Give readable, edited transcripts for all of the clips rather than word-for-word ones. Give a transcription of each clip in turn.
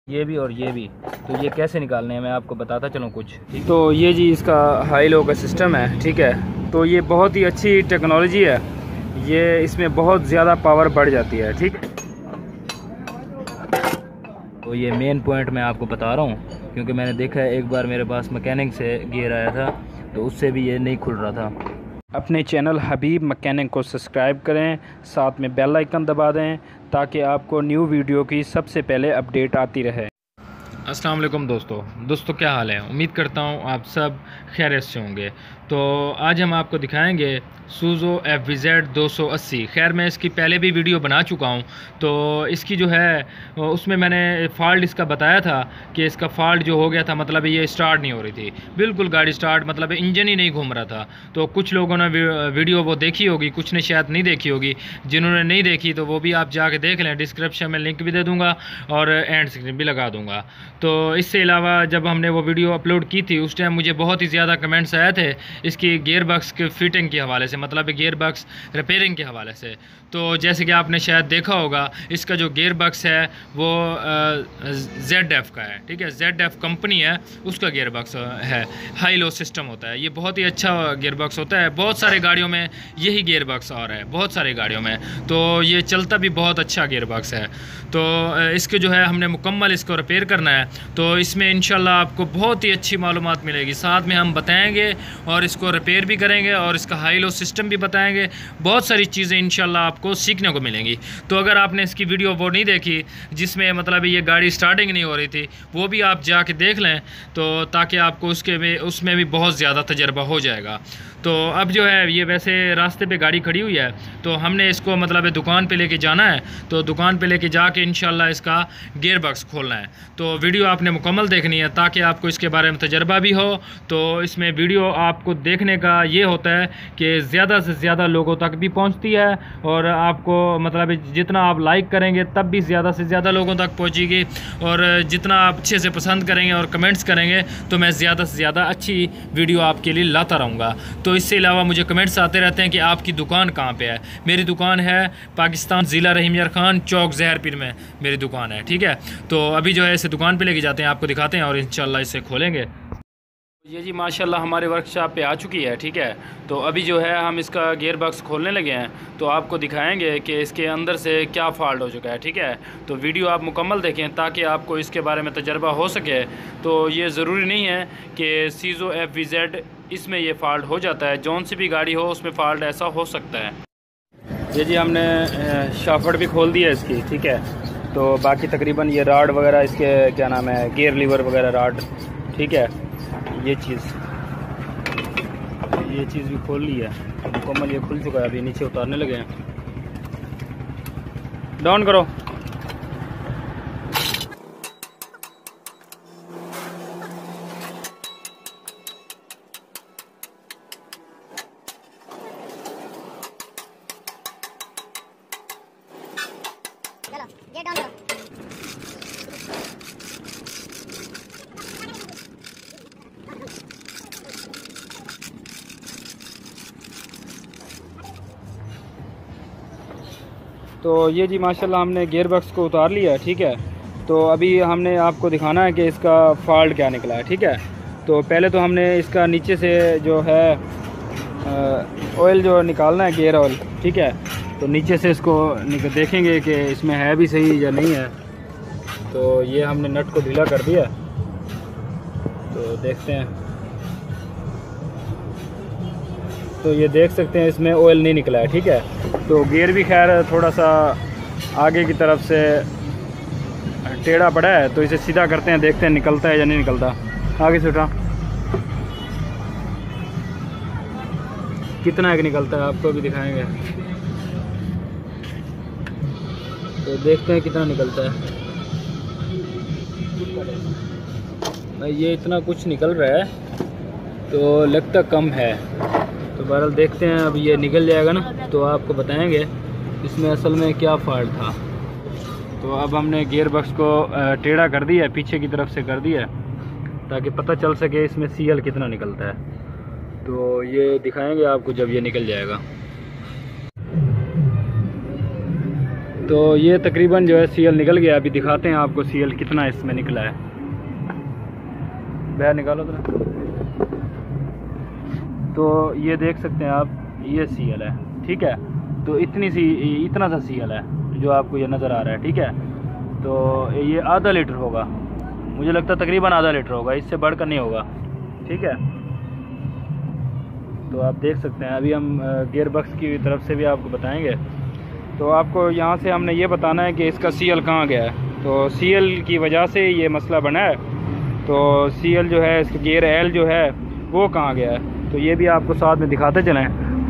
ये भी और ये भी। तो ये कैसे निकालने हैं मैं आपको बताता चलूँ कुछ। तो ये जी इसका हाई लो का सिस्टम है, ठीक है। तो ये बहुत ही अच्छी टेक्नोलॉजी है, ये इसमें बहुत ज़्यादा पावर बढ़ जाती है, ठीक है। तो ये मेन पॉइंट मैं आपको बता रहा हूँ, क्योंकि मैंने देखा है एक बार मेरे पास मैकेनिक से गियर आया था तो उससे भी ये नहीं खुल रहा था। अपने चैनल हबीब मैकेनिक को सब्सक्राइब करें, साथ में बेल आइकन दबा दें ताकि आपको न्यू वीडियो की सबसे पहले अपडेट आती रहे। अस्सलाम वालेकुम दोस्तों क्या हाल है। उम्मीद करता हूँ आप सब खैरियत से होंगे। तो आज हम आपको दिखाएंगे सूज़ो FVZ 280। खैर मैं इसकी पहले भी वीडियो बना चुका हूँ, तो इसकी जो है उसमें मैंने फ़ॉल्ट इसका बताया था कि इसका फ़ॉल्ट जो हो गया था, मतलब ये स्टार्ट नहीं हो रही थी बिल्कुल गाड़ी स्टार्ट, मतलब इंजन ही नहीं घूम रहा था। तो कुछ लोगों ने वीडियो वो देखी होगी, कुछ ने शायद नहीं देखी होगी। जिन्होंने नहीं देखी तो वो भी आप जाके देख लें, डिस्क्रिप्शन में लिंक भी दे दूँगा और एंड स्क्रीन भी लगा दूँगा। तो इससे अलावा जब हमने वो वीडियो अपलोड की थी उस टाइम मुझे बहुत ही ज़्यादा कमेंट्स आए थे इसकी गियर बॉक्स के फिटिंग के हवाले से, मतलब गियर बॉक्स रिपेयरिंग के हवाले से। तो जैसे कि आपने शायद देखा होगा इसका जो गियर बॉक्स है वो ZF का है, ठीक है। ZF कंपनी है, उसका गियर बॉक्स है, हाई लो सिस्टम होता है। ये बहुत ही अच्छा गियर बॉक्स होता है, बहुत सारे गाड़ियों में यही गियर बॉक्स आ रहा है, बहुत सारी गाड़ियों में। तो ये चलता भी बहुत अच्छा गियर बॉक्स है। तो इसके जो है हमने मुकम्मल इसको रिपेयर करना है, तो इसमें इंशाल्लाह आपको बहुत ही अच्छी मालूमात मिलेगी। साथ में हम बताएंगे और इसको रिपेयर भी करेंगे और इसका हाई लो सिस्टम भी बताएंगे। बहुत सारी चीज़ें इंशाल्लाह आपको सीखने को मिलेंगी। तो अगर आपने इसकी वीडियो वो नहीं देखी जिसमें मतलब ये गाड़ी स्टार्टिंग नहीं हो रही थी, वो भी आप जाके देख लें, तो ताकि आपको उसमें भी बहुत ज़्यादा तजर्बा हो जाएगा। तो अब जो है ये वैसे रास्ते पे गाड़ी खड़ी हुई है, तो हमने इसको मतलब दुकान पे लेके जाना है। तो दुकान पे लेके जाके इंशाल्लाह इसका गियर बॉक्स खोलना है। तो वीडियो आपने मुकम्मल देखनी है ताकि आपको इसके बारे में तजर्बा भी हो। तो इसमें वीडियो आपको देखने का ये होता है कि ज़्यादा से ज़्यादा लोगों तक भी पहुँचती है, और आपको मतलब जितना आप लाइक करेंगे तब भी ज़्यादा से ज़्यादा लोगों तक पहुँचेगी, और जितना आप अच्छे से पसंद करेंगे और कमेंट्स करेंगे तो मैं ज़्यादा से ज़्यादा अच्छी वीडियो आपके लिए लाता रहूँगा। तो इससे अलावा मुझे कमेंट्स आते रहते हैं कि आपकी दुकान कहाँ पे है। मेरी दुकान है पाकिस्तान, ज़िला रहीम यार खान चौक, ज़हरपीर में मेरी दुकान है, ठीक है। तो अभी जो है इसे दुकान पे लेके जाते हैं, आपको दिखाते हैं और इंशाल्लाह इसे खोलेंगे। ये जी माशाल्लाह हमारे वर्कशॉप पे आ चुकी है, ठीक है। तो अभी जो है हम इसका गियर बॉक्स खोलने लगे हैं, तो आपको दिखाएंगे कि इसके अंदर से क्या फ़ॉल्ट हो चुका है, ठीक है। तो वीडियो आप मुकम्मल देखें ताकि आपको इसके बारे में तजर्बा हो सके। तो ये ज़रूरी नहीं है कि सूज़ो FVZ इसमें ये फ़ॉल्ट हो जाता है, जौन सी भी गाड़ी हो उसमें फ़ॉल्ट ऐसा हो सकता है। ये जी हमने शाफट भी खोल दिया इसकी, ठीक है। तो बाकी तकरीबन ये राड वगैरह इसके क्या नाम है, गियर लीवर वगैरह राड, ठीक है। ये चीज़ भी खोल ली है मुकम्मल, ये खुल चुका है। अभी नीचे उतारने लगे हैं, डाउन करो। चलो ये डाउन करो। तो ये जी माशाल्लाह हमने गियर बॉक्स को उतार लिया, ठीक है। तो अभी हमने आपको दिखाना है कि इसका फ़ॉल्ट क्या निकला है, ठीक है। तो पहले तो हमने इसका नीचे से जो है ऑयल जो निकालना है, गियर ऑयल, ठीक है। तो नीचे से इसको देखेंगे कि इसमें है भी सही या नहीं है। तो ये हमने नट को ढीला कर दिया, तो देखते हैं। तो ये देख सकते हैं इसमें ऑयल नहीं निकला है, ठीक है। तो गियर भी खैर थोड़ा सा आगे की तरफ से टेढ़ा पड़ा है, तो इसे सीधा करते हैं, देखते हैं निकलता है या नहीं निकलता। आगे से उठा, कितना एक निकलता है आपको भी दिखाएंगे। तो देखते हैं कितना निकलता है। भाई ये इतना कुछ निकल रहा है, तो लगता कम है। तो बहरहाल देखते हैं, अब ये निकल जाएगा ना तो आपको बताएंगे इसमें असल में क्या फ़ॉल्ट था। तो अब हमने गियर बॉक्स को टेढ़ा कर दिया, पीछे की तरफ से कर दिया, ताकि पता चल सके इसमें CL कितना निकलता है। तो ये दिखाएंगे आपको जब ये निकल जाएगा। तो ये तकरीबन जो है सीएल निकल गया। अभी दिखाते हैं आपको सीएल कितना इसमें निकला है। बाहर निकालो तो ये देख सकते हैं आप, ये सीएल है, ठीक है। तो इतना सा सीएल है जो आपको ये नज़र आ रहा है, ठीक है। तो ये आधा लीटर होगा, मुझे लगता है तकरीबन आधा लीटर होगा, इससे बढ़कर नहीं होगा, ठीक है। तो आप देख सकते हैं। अभी हम गियर बॉक्स की तरफ से भी आपको बताएंगे। तो आपको यहाँ से हमने ये बताना है कि इसका सीएल कहाँ गया है। तो सीएल की वजह से ये मसला बना है। तो सीएल जो है, इसका गियर एल जो है वो कहाँ गया है, तो ये भी आपको साथ में दिखाते चलें।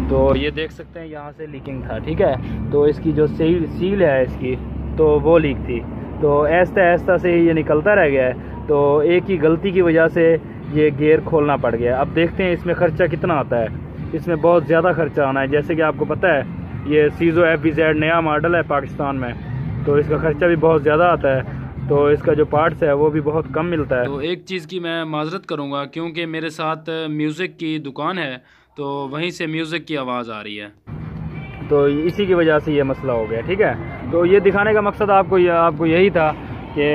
तो ये देख सकते हैं यहाँ से लीकिंग था, ठीक है। तो इसकी जो सील है इसकी, तो वो लीक थी। तो ऐसा ऐसा से ये निकलता रह गया है। तो एक ही गलती की वजह से ये गियर खोलना पड़ गया। अब देखते हैं इसमें ख़र्चा कितना आता है। इसमें बहुत ज़्यादा ख़र्चा आना है। जैसे कि आपको पता है ये सीजो FBZ नया मॉडल है पाकिस्तान में, तो इसका ख़र्चा भी बहुत ज़्यादा आता है। तो इसका जो पार्ट्स है वो भी बहुत कम मिलता है। तो एक चीज़ की मैं माजरत करूँगा, क्योंकि मेरे साथ म्यूज़िक की दुकान है, तो वहीं से म्यूज़िक की आवाज़ आ रही है, तो इसी की वजह से ये मसला हो गया, ठीक है। तो ये दिखाने का मकसद आपको यही था कि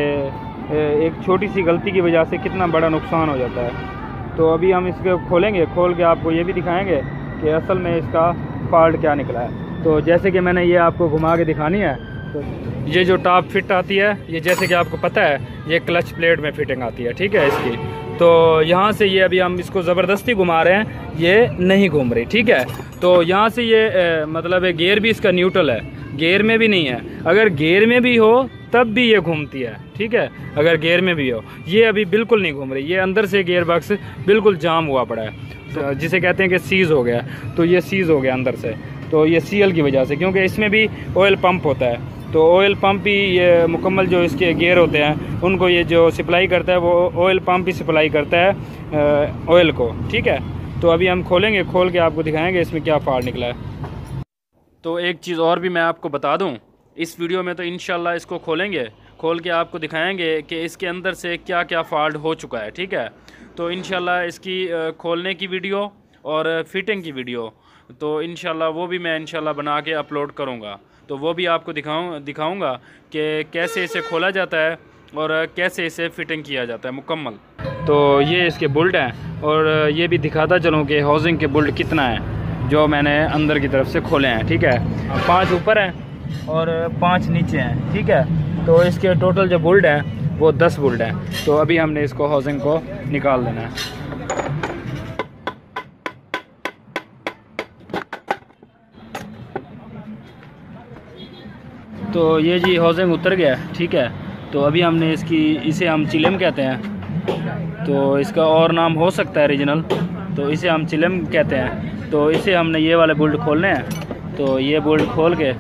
एक छोटी सी गलती की वजह से कितना बड़ा नुकसान हो जाता है। तो अभी हम इसको खोलेंगे, खोल के आपको ये भी दिखाएंगे कि असल में इसका फॉल्ट क्या निकला है। तो जैसे कि मैंने ये आपको घुमा के दिखानी है। तो ये जो टॉप फिट आती है, ये जैसे कि आपको पता है ये क्लच प्लेट में फिटिंग आती है, ठीक है इसकी। तो यहाँ से ये अभी हम इसको ज़बरदस्ती घुमा रहे हैं, ये नहीं घूम रही, ठीक है। तो यहाँ से ये मतलब गियर भी इसका न्यूट्रल है, गियर में भी नहीं है। अगर गियर में भी हो तब भी ये घूमती है, ठीक है। अगर गियर में भी हो, ये अभी बिल्कुल नहीं घूम रही। ये अंदर से गियर बॉक्स बिल्कुल जाम हुआ पड़ा है, तो जिसे कहते हैं कि सीज़ हो गया। तो ये सीज़ हो गया अंदर से, तो ये सीएल की वजह से, क्योंकि इसमें भी ऑयल पंप होता है। तो ऑयल पंप ही ये मुकम्मल जो इसके गियर होते हैं उनको ये जो सप्लाई करता है, वो ऑयल पंप ही सप्लाई करता है ऑयल को, ठीक है। तो अभी हम खोलेंगे, खोल के आपको दिखाएंगे इसमें क्या फॉल्ट निकला है। तो एक चीज़ और भी मैं आपको बता दूं, इस वीडियो में तो इंशाल्लाह इसको खोलेंगे, खोल के आपको दिखाएंगे कि इसके अंदर से क्या क्या फॉल्ट हो चुका है, ठीक है। तो इंशाल्लाह इसकी खोलने की वीडियो और फिटिंग की वीडियो, तो इंशाल्लाह वो भी मैं इंशाल्लाह बना के अपलोड करूँगा। तो वो भी आपको दिखाऊंगा कि कैसे इसे खोला जाता है और कैसे इसे फिटिंग किया जाता है मुकम्मल। तो ये इसके बुल्ट हैं, और ये भी दिखाता चलूँ कि हाउसिंग के बुल्ट कितना है जो मैंने अंदर की तरफ से खोले हैं, ठीक है। 5 ऊपर हैं और 5 नीचे हैं, ठीक है। तो इसके टोटल जो बुल्ट हैं वो 10 बुल्ट हैं। तो अभी हमने इसको हाउसिंग को निकाल देना है। तो ये जी हाउसिंग उतर गया, ठीक है। तो अभी हमने इसे हम चिलम कहते हैं, तो इसका और नाम हो सकता है रीजनल, तो इसे हम चिलम कहते हैं। तो इसे हमने ये वाले बोल्ट खोलने हैं। तो ये बोल्ट खोल के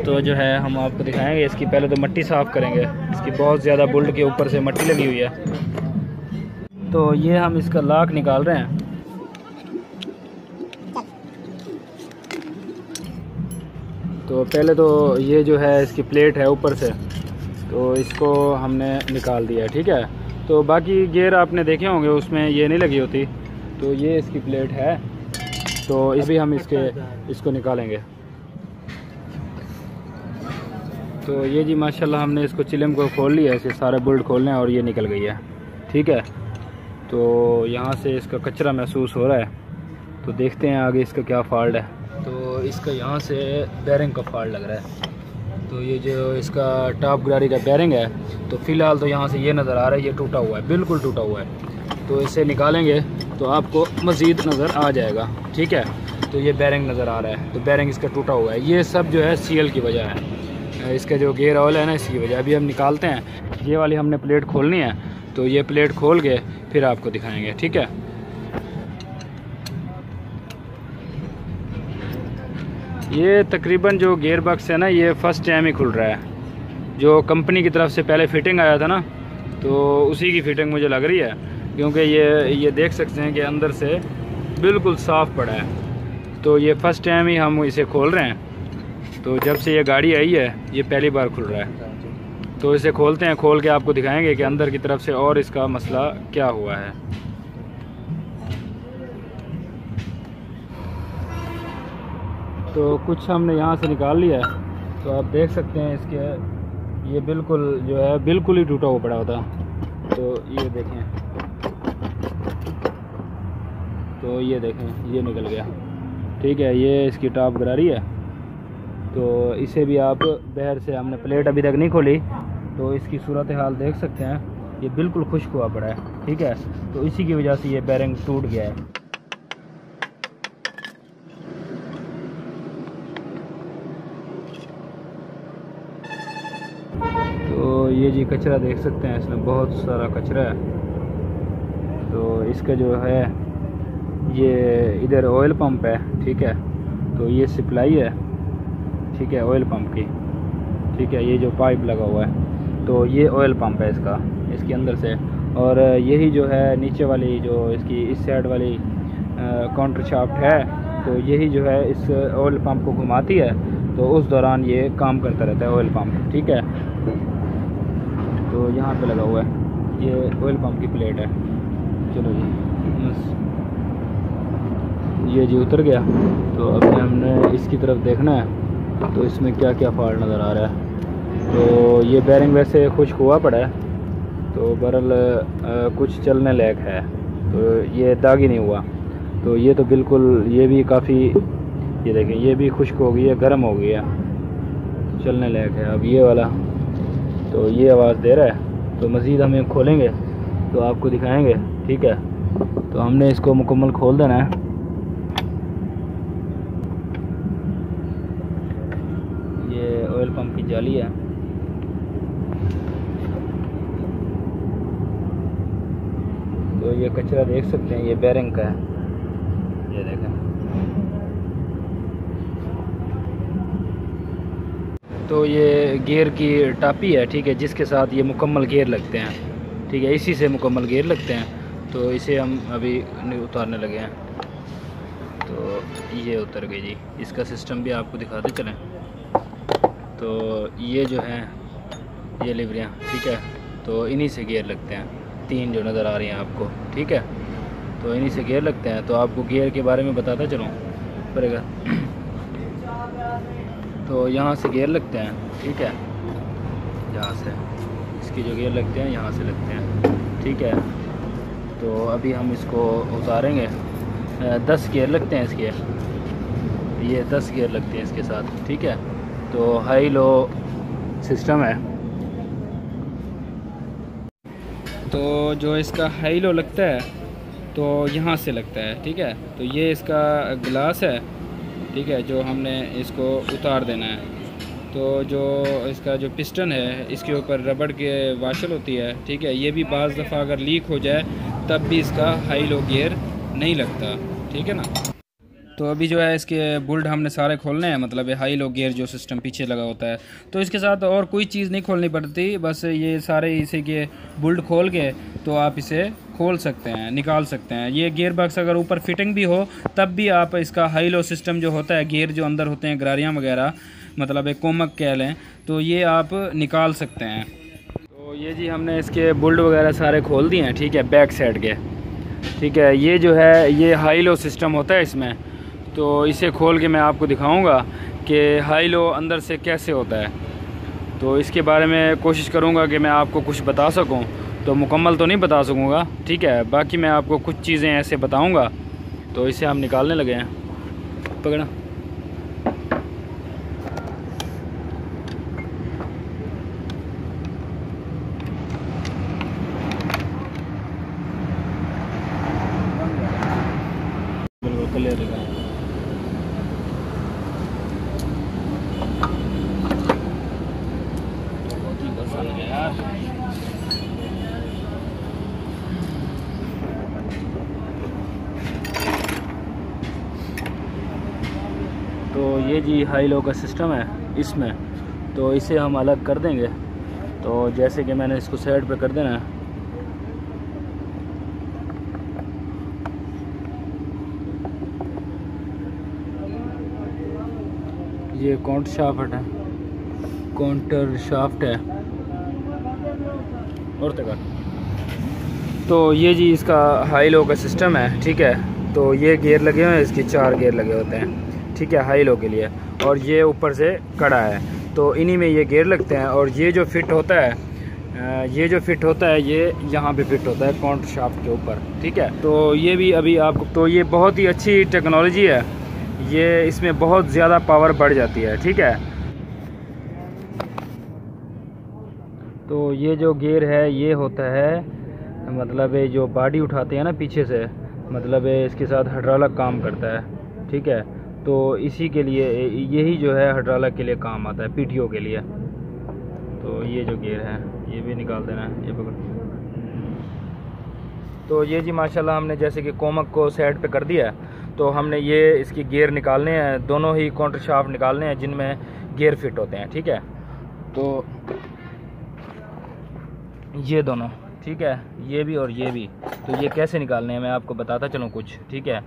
तो जो है हम आपको दिखाएंगे। इसकी पहले तो मट्टी साफ़ करेंगे, इसकी बहुत ज़्यादा बोल्ट के ऊपर से मट्टी लगी हुई है। तो ये हम इसका लॉक निकाल रहे हैं। तो पहले तो ये जो है इसकी प्लेट है ऊपर से, तो इसको हमने निकाल दिया, ठीक है। तो बाकी गियर आपने देखे होंगे उसमें ये नहीं लगी होती। तो ये इसकी प्लेट है, तो इस भी हम इसको निकालेंगे। तो ये जी माशाल्लाह हमने इसको चिलम को खोल लिया, इसे सारे बोल्ट खोलने हैं और ये निकल गई है, ठीक है। तो यहाँ से इसका कचरा महसूस हो रहा है, तो देखते हैं आगे इसका क्या फॉल्ट है। तो इसका यहाँ से बेरिंग का फॉल्ट लग रहा है। तो ये जो इसका टॉप गाड़ी का बेरिंग है, तो फ़िलहाल तो यहाँ से ये नज़र आ रहा है ये टूटा हुआ है, बिल्कुल टूटा हुआ है। तो इसे निकालेंगे तो आपको मज़ीद नज़र आ जाएगा, ठीक है। तो ये बेरिंग नज़र आ रहा है, तो बेरिंग इसका टूटा हुआ है। ये सब जो है सीएल की वजह है, इसका जो गियर ऑयल है ना, इसकी वजह। अभी हम निकालते हैं, ये वाली हमने प्लेट खोलनी है। तो ये प्लेट खोल के फिर आपको दिखाएँगे, ठीक है। ये तकरीबन जो गियर बॉक्स है ना, ये फ़र्स्ट टाइम ही खुल रहा है। जो कंपनी की तरफ से पहले फ़िटिंग आया था ना, तो उसी की फ़िटिंग मुझे लग रही है, क्योंकि ये देख सकते हैं कि अंदर से बिल्कुल साफ़ पड़ा है। तो ये फ़र्स्ट टाइम ही हम इसे खोल रहे हैं। तो जब से ये गाड़ी आई है ये पहली बार खुल रहा है। तो इसे खोलते हैं, खोल के आपको दिखाएंगे कि अंदर की तरफ से और इसका मसला क्या हुआ है। तो कुछ हमने यहाँ से निकाल लिया है। तो आप देख सकते हैं इसके ये बिल्कुल जो है बिल्कुल ही टूटा हुआ पड़ा होता। तो ये देखें, तो ये देखें ये निकल गया। ठीक है, ये इसकी टॉप गरारी है। तो इसे भी आप बाहर से, हमने प्लेट अभी तक नहीं खोली, तो इसकी सूरत हाल देख सकते हैं, ये बिल्कुल खुश्क हुआ पड़ा है। ठीक है, तो इसी की वजह से ये बेरिंग टूट गया है। तो ये जी कचरा देख सकते हैं, इसमें बहुत सारा कचरा है। तो इसका जो है ये इधर ऑयल पंप है। ठीक है, तो ये सप्लाई है। ठीक है, ऑयल पंप की। ठीक है, ये जो पाइप लगा हुआ है तो ये ऑयल पंप है इसका, इसके अंदर से। और यही जो है नीचे वाली जो इसकी इस साइड वाली काउंटर शाफ्ट है, तो यही जो है इस ऑयल पंप को घुमाती है। तो उस दौरान ये काम करता रहता है ऑयल पंप। ठीक है, तो यहाँ पे लगा हुआ है, ये ऑयल पंप की प्लेट है। चलो जी, बस ये जी उतर गया। तो अभी हमने इसकी तरफ देखना है, तो इसमें क्या क्या फॉल्ट नज़र आ रहा है। तो ये बेरिंग वैसे खुश्क हुआ पड़ा है, तो बहरहाल कुछ चलने लायक है, तो ये दाग ही नहीं हुआ। तो ये तो बिल्कुल, ये भी काफ़ी, ये देखें ये भी खुश्क हो गई है, गर्म हो गई है, तो चलने लायक है। अब ये वाला, तो ये आवाज़ दे रहा है। तो मज़ीद हम खोलेंगे तो आपको दिखाएंगे। ठीक है, तो हमने इसको मुकम्मल खोल देना है। ये ऑयल पंप की जाली है। तो ये कचरा देख सकते हैं, ये बेरिंग का है, ये देखें। तो ये गियर की टापी है। ठीक है, जिसके साथ ये मुकम्मल गियर लगते हैं। ठीक है, इसी से मुकम्मल गियर लगते हैं। तो इसे हम अभी उतारने लगे हैं। तो ये उतर गई जी। इसका सिस्टम भी आपको दिखाते चलें। तो ये जो है ये लिवरियाँ, ठीक है, तो इन्हीं से गियर लगते हैं। 3 जो नज़र आ रही हैं आपको। ठीक है, तो इन्हीं से गियर लगते हैं। तो आपको गियर के बारे में बताता चलूँ पड़ेगा। तो यहाँ से गियर लगते हैं। ठीक है, यहाँ से इसकी जो गियर लगते हैं यहाँ से लगते हैं। ठीक है, तो अभी हम इसको उतारेंगे। 10 गियर लगते हैं इसके, ये 10 गियर लगते हैं इसके साथ। ठीक है, तो हाई लो सिस्टम है। तो जो इसका हाई लो लगता है तो यहाँ से लगता है। ठीक है, तो ये इसका ग्लास है। ठीक है, जो हमने इसको उतार देना है। तो जो इसका जो पिस्टन है, इसके ऊपर रबड़ के वाशल होती है। ठीक है, ये भी बाज़ दफ़ा अगर लीक हो जाए तब भी इसका हाई लो गियर नहीं लगता। ठीक है ना। तो अभी जो है इसके बुल्ड हमने सारे खोलने हैं, मतलब हाई लो गियर जो सिस्टम पीछे लगा होता है। तो इसके साथ और कोई चीज़ नहीं खोलनी पड़ती, बस ये सारे इसे के बुल्ड खोल के तो आप इसे खोल सकते हैं, निकाल सकते हैं। ये गियर बॉक्स अगर ऊपर फिटिंग भी हो तब भी आप इसका हाई लो सिस्टम जो होता है, गियर जो अंदर होते हैं गरारियाँ वगैरह, मतलब एक कोमक कह लें, तो ये आप निकाल सकते हैं। तो ये जी हमने इसके बुल्ड वगैरह सारे खोल दिए हैं। ठीक है, बैक साइड के। ठीक है, ये जो है ये हाई लो सिस्टम होता है इसमें। तो इसे खोल के मैं आपको दिखाऊंगा कि हाई लो अंदर से कैसे होता है। तो इसके बारे में कोशिश करूंगा कि मैं आपको कुछ बता सकूं, तो मुकम्मल तो नहीं बता सकूंगा। ठीक है, बाकी मैं आपको कुछ चीज़ें ऐसे बताऊंगा। तो इसे हम निकालने लगे हैं। पकड़ा। बिल्कुल क्लियर दिखा। तो ये जी हाई लो का सिस्टम है इसमें। तो इसे हम अलग कर देंगे। तो जैसे कि मैंने इसको साइड पे कर देना है। ये काउंटर शाफ्ट है और तक। तो ये जी इसका हाई लो का सिस्टम है। ठीक है, तो ये गियर लगे हुए हैं, इसके 4 गियर लगे होते हैं। ठीक है, हाई लो के लिए। और ये ऊपर से कड़ा है। तो इन्हीं में ये गेयर लगते हैं। और ये जो फिट होता है ये यहाँ पे फिट होता है काउंटर शाफ्ट के ऊपर, ठीक है। तो ये भी अभी आपको, तो ये बहुत ही अच्छी टेक्नोलॉजी है, ये इसमें बहुत ज़्यादा पावर बढ़ जाती है, ठीक है। तो ये जो गियर है ये होता है, मतलब ये जो बॉडी उठाते हैं ना पीछे से, मतलब इसके साथ हाइड्रोलिक काम करता है, ठीक है। तो इसी के लिए यही जो है हाइड्रोलिक के लिए काम आता है, पीटीओ के लिए। तो ये जो गियर है ये भी निकाल देना है, ये पकड़। तो ये जी माशाल्लाह हमने जैसे कि कोमक को साइड पे कर दिया है, तो हमने ये इसकी गियर निकालने हैं, दोनों ही काउंटर शाफ्ट निकालने हैं जिनमें गियर फिट होते हैं, ठीक है। तो ये दोनों, ठीक है, ये भी और ये भी। तो ये कैसे निकालने हैं मैं आपको बताता चलूँ कुछ, ठीक है।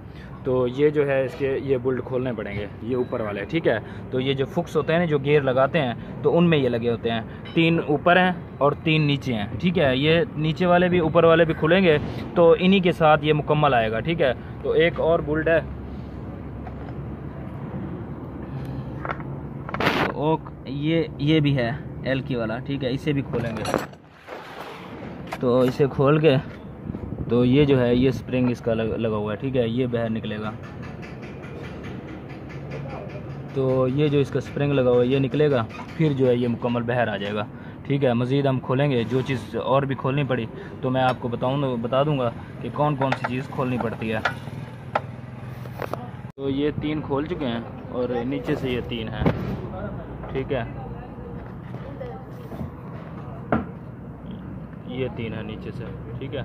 तो ये जो है इसके ये बोल्ट खोलने पड़ेंगे, ये ऊपर वाले, ठीक है। तो ये जो फुक्स होते हैं ना जो गियर लगाते हैं, तो उनमें ये लगे होते हैं, 3 ऊपर हैं और 3 नीचे हैं, ठीक है। ये नीचे वाले भी ऊपर वाले भी खुलेंगे, तो इन्हीं के साथ ये मुकम्मल आएगा, ठीक है। तो एक और बोल्ट है, तो ये भी है एल की वाला, ठीक है, इसे भी खोलेंगे। तो इसे खोल के, तो ये जो है ये स्प्रिंग इसका लगा हुआ है, ठीक है, ये बाहर निकलेगा। तो ये जो इसका स्प्रिंग लगा हुआ है ये निकलेगा, फिर जो है ये मुकम्मल बाहर आ जाएगा, ठीक है। मज़ीद हम खोलेंगे, जो चीज़ और भी खोलनी पड़ी तो मैं आपको बता दूंगा कि कौन कौन सी चीज़ खोलनी पड़ती है। तो ये 3 खोल चुके हैं और नीचे से ये 3 हैं, ठीक है, ये 3 है नीचे से, ठीक है।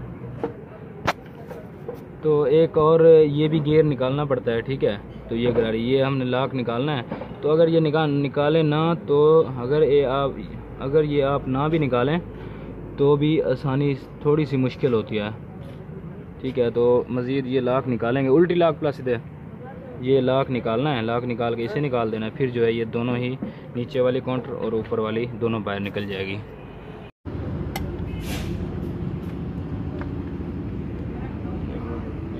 तो एक और ये भी गियर निकालना पड़ता है, ठीक है। तो ये गरारी, ये हमने लॉक निकालना है। तो अगर ये निकालें ना, तो अगर ये आप ना भी निकालें तो भी आसानी थोड़ी सी मुश्किल होती है, ठीक है। तो मज़ीद ये लॉक निकालेंगे, उल्टी लॉक प्लस इधर ये लॉक निकालना है, लॉक निकाल के इसे निकाल देना है, फिर जो है ये दोनों ही नीचे वाली काउंटर और ऊपर वाली दोनों बाहर निकल जाएगी।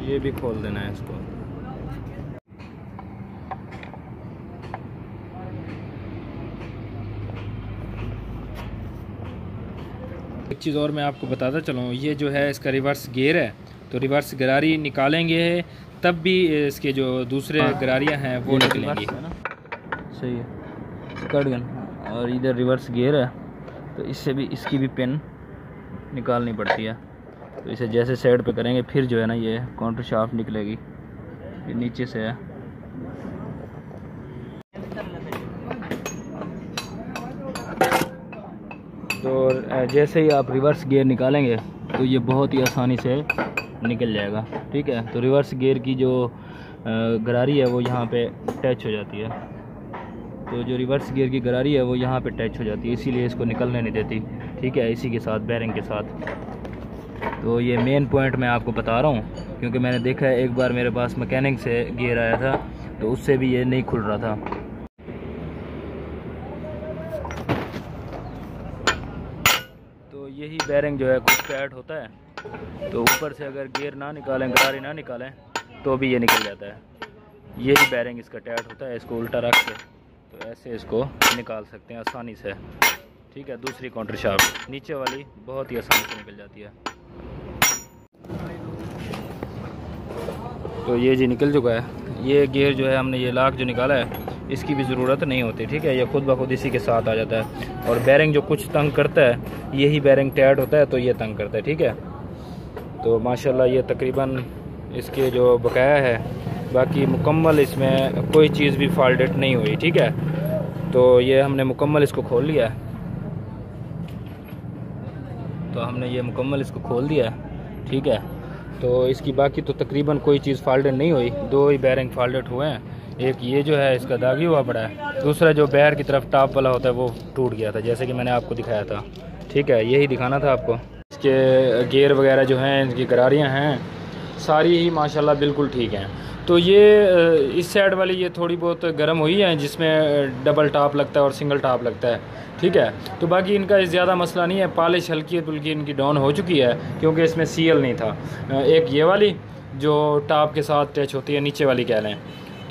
ये भी खोल देना है इसको। एक चीज़ और मैं आपको बताता चलूँ, ये जो है इसका रिवर्स गियर है, तो रिवर्स गरारी निकालेंगे तब भी इसके जो दूसरे गरारियाँ हैं वो निकलेंगी, है ना, सही है, कट गया। और इधर रिवर्स गियर है, तो इससे भी इसकी भी पिन निकालनी पड़ती है। तो इसे जैसे साइड पे करेंगे फिर जो है ना ये काउंटर शाफ्ट निकलेगी, ये नीचे से है। तो जैसे ही आप रिवर्स गियर निकालेंगे तो ये बहुत ही आसानी से निकल जाएगा, ठीक है। तो रिवर्स गियर की जो गरारी है वो यहाँ पे टच हो जाती है, तो जो रिवर्स गियर की गरारी है वो यहाँ पे टच हो जाती है, इसीलिए इसको निकलने नहीं देती, ठीक है, इसी के साथ बेरिंग के साथ। तो ये मेन पॉइंट मैं आपको बता रहा हूँ, क्योंकि मैंने देखा है एक बार मेरे पास मैकेनिक से गियर आया था, तो उससे भी ये नहीं खुल रहा था। तो यही बेरिंग जो है कुछ टाइट होता है, तो ऊपर से अगर गियर ना निकालें, गरारी ना निकालें, तो भी ये निकल जाता है। यही बेरिंग इसका टाइट होता है, इसको उल्टा रख के तो ऐसे इसको निकाल सकते हैं आसानी से, ठीक है। दूसरी काउंटर शाफ्ट नीचे वाली बहुत ही आसानी से निकल जाती है। तो ये जी निकल चुका है। ये गियर जो है हमने ये लॉक जो निकाला है इसकी भी ज़रूरत नहीं होती, ठीक है, ये खुद ब खुद इसी के साथ आ जाता है। और बेरिंग जो कुछ तंग करता है यही बेरिंग टाइट होता है, तो ये तंग करता है, ठीक है। तो माशाल्लाह ये तकरीबन इसके जो बकाया है, बाकी मुकम्मल इसमें कोई चीज़ भी फॉल्टेड नहीं हुई, ठीक है। तो ये हमने मुकम्मल इसको खोल लिया है, तो हमने ये मुकम्मल इसको खोल दिया है, ठीक है। तो इसकी बाकी तो तकरीबन कोई चीज़ फॉल्टेड नहीं हुई, 2 ही बेरिंग फॉल्टेड हुए हैं। एक ये जो है इसका दागी हुआ पड़ा है, दूसरा जो बैर की तरफ टॉप वाला होता है वो टूट गया था, जैसे कि मैंने आपको दिखाया था, ठीक है, यही दिखाना था आपको। इसके गियर वगैरह जो हैं, इनकी गरारियाँ हैं, सारी ही माशाल्लाह बिल्कुल ठीक हैं। तो ये इस साइड वाली ये थोड़ी बहुत गर्म हुई है, जिसमें डबल टॉप लगता है और सिंगल टॉप लगता है, ठीक है। तो बाकी इनका ज़्यादा मसला नहीं है, पॉलिश हल्की पुल्की इनकी डाउन हो चुकी है, क्योंकि इसमें सीएल नहीं था। एक ये वाली जो टॉप के साथ टच होती है, नीचे वाली कह लें,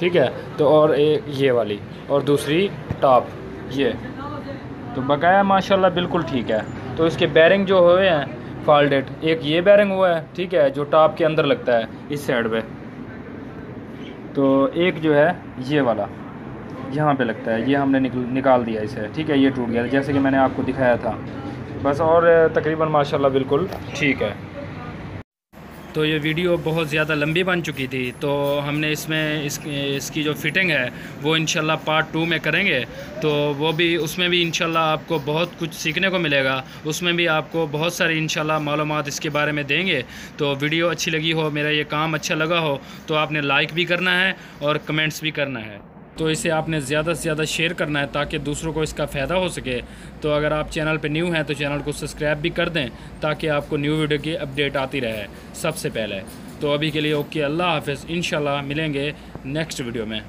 ठीक है। तो और एक ये वाली और दूसरी टॉप, ये तो बकाया माशाल्लाह बिल्कुल ठीक है। तो इसके बैरिंग जो हुए हैं फॉल्डेड, एक ये बैरिंग हुआ है, ठीक है, जो टॉप के अंदर लगता है इस साइड पे, तो एक जो है ये वाला यहाँ पे लगता है, ये हमने निकाल दिया इसे, ठीक है, ये टूट गया जैसे कि मैंने आपको दिखाया था बस। और तकरीबन माशाल्लाह बिल्कुल ठीक है। तो ये वीडियो बहुत ज़्यादा लंबी बन चुकी थी, तो हमने इसमें इसकी जो फिटिंग है वो इंशाल्लाह पार्ट 2 में करेंगे। तो वो भी, उसमें भी इंशाल्लाह आपको बहुत कुछ सीखने को मिलेगा, उसमें भी आपको बहुत सारी इंशाल्लाह मालूमात इसके बारे में देंगे। तो वीडियो अच्छी लगी हो, मेरा ये काम अच्छा लगा हो, तो आपने लाइक भी करना है और कमेंट्स भी करना है। तो इसे आपने ज़्यादा से ज़्यादा शेयर करना है ताकि दूसरों को इसका फ़ायदा हो सके। तो अगर आप चैनल पे न्यू हैं तो चैनल को सब्सक्राइब भी कर दें ताकि आपको न्यू वीडियो की अपडेट आती रहे सबसे पहले। तो अभी के लिए ओके, अल्लाह हाफ़िज़, इंशाल्लाह मिलेंगे नेक्स्ट वीडियो में।